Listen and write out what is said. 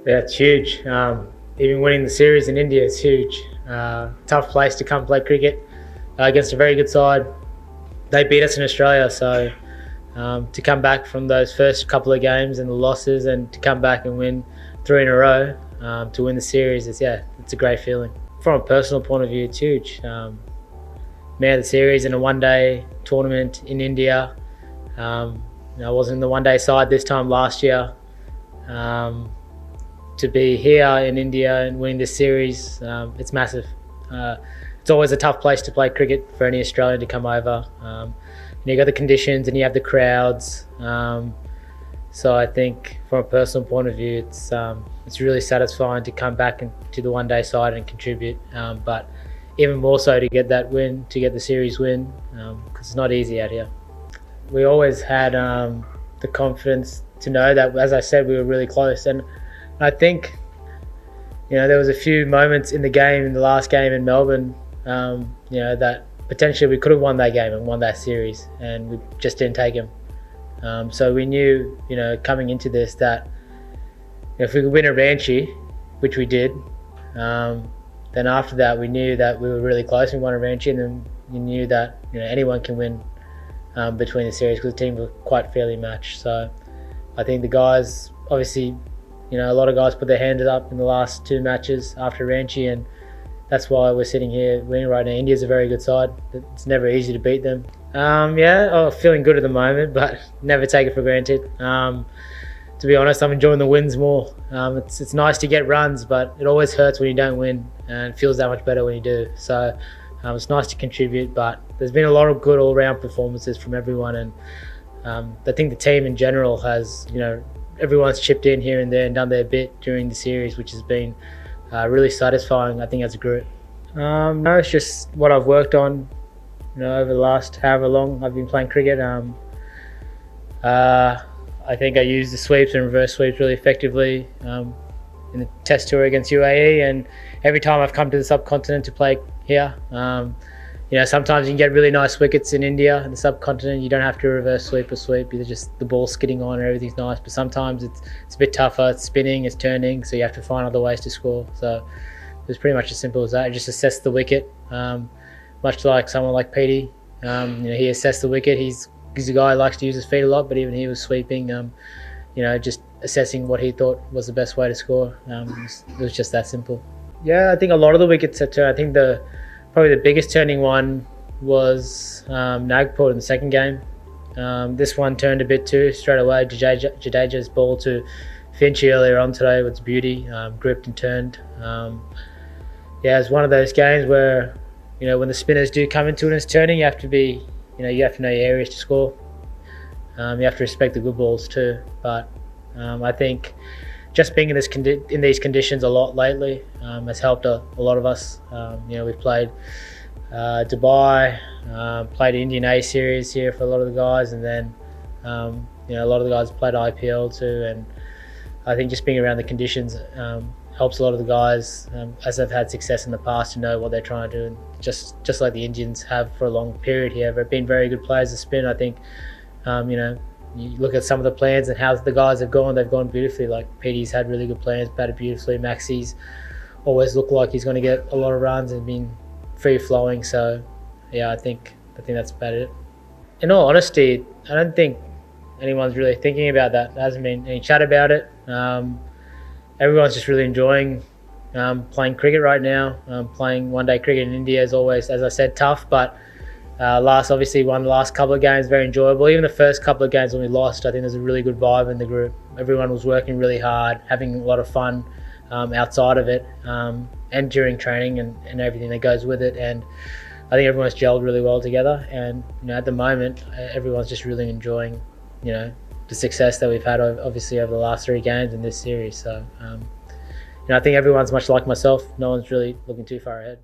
Yeah, it's huge. Even winning the series in India is huge. Tough place to come play cricket against a very good side. They beat us in Australia, so to come back from those first couple of games and the losses, and to come back and win three in a row to win the series, it's a great feeling. From a personal point of view, it's huge. Man of the series in a one-day tournament in India. I wasn't in the one-day side this time last year. To be here in India and winning this series, it's massive. It's always a tough place to play cricket for any Australian to come over. You got the conditions and you have the crowds. So I think from a personal point of view, it's really satisfying to come back to the one-day side and contribute. But even more so to get that win, to get the series win, because it's not easy out here. We always had the confidence to know that, as I said, we were really close. And I think, there was a few moments in the game, in the last game in Melbourne, that potentially we could have won that game and won that series, and we just didn't take him. So we knew, coming into this, that if we could win a Ranchi, which we did, then after that we knew that we were really close. We won a Ranchi, and then you knew that anyone can win between the series, because the team were quite fairly matched. So I think the guys, obviously, a lot of guys put their hands up in the last two matches after Ranchi, and that's why we're sitting here winning right now. India's a very good side. It's never easy to beat them. Feeling good at the moment, but never take it for granted. To be honest, I'm enjoying the wins more. It's nice to get runs, but it always hurts when you don't win, and it feels that much better when you do. So it's nice to contribute, but there's been a lot of good all-round performances from everyone, and I think the team in general has, everyone's chipped in here and there and done their bit during the series, which has been really satisfying, I think, as a group. No, it's just what I've worked on, over the last however long I've been playing cricket. I think I used the sweeps and reverse sweeps really effectively in the test tour against UAE, and every time I've come to the subcontinent to play here, sometimes you can get really nice wickets in India. In the subcontinent, you don't have to reverse sweep or sweep. It's just the ball skidding on and everything's nice. But sometimes it's a bit tougher. It's spinning, it's turning, so you have to find other ways to score. So it was pretty much as simple as that. I just assessed the wicket, much like someone like Petey. He assessed the wicket. He's a guy who likes to use his feet a lot, but even he was sweeping. Just assessing what he thought was the best way to score. It was just that simple. Yeah, I think a lot of the wickets had turned. I think probably the biggest turning one was Nagpur in the second game. This one turned a bit too straight away. Jadeja's ball to Finchy earlier on today was beauty, gripped and turned. It's one of those games where, when the spinners do come into it and it's turning, you have to be, you have to know your areas to score. You have to respect the good balls too. But I think just being in these conditions a lot lately has helped a lot of us. We've played Dubai, played Indian A series here for a lot of the guys, and then a lot of the guys played IPL too. And I think just being around the conditions helps a lot of the guys, as they've had success in the past, to know what they're trying to do. And just like the Indians have for a long period here, they've been very good players to spin. I think you look at some of the plans and how the guys have gone, they've gone beautifully. Like Petey's had really good plans, batted beautifully. Maxi's always looked like he's going to get a lot of runs and been free flowing. So I think that's about it. In all honesty, I don't think anyone's really thinking about that. There hasn't been any chat about it. Everyone's just really enjoying playing cricket right now. Playing one-day cricket in India is always, as I said, tough, but obviously won the last couple of games, very enjoyable. Even the first couple of games when we lost, I think there's a really good vibe in the group. Everyone was working really hard, having a lot of fun outside of it, and during training and everything that goes with it. And I think everyone's gelled really well together. And at the moment, everyone's just really enjoying, the success that we've had obviously over the last three games in this series. So I think everyone's much like myself. No one's really looking too far ahead.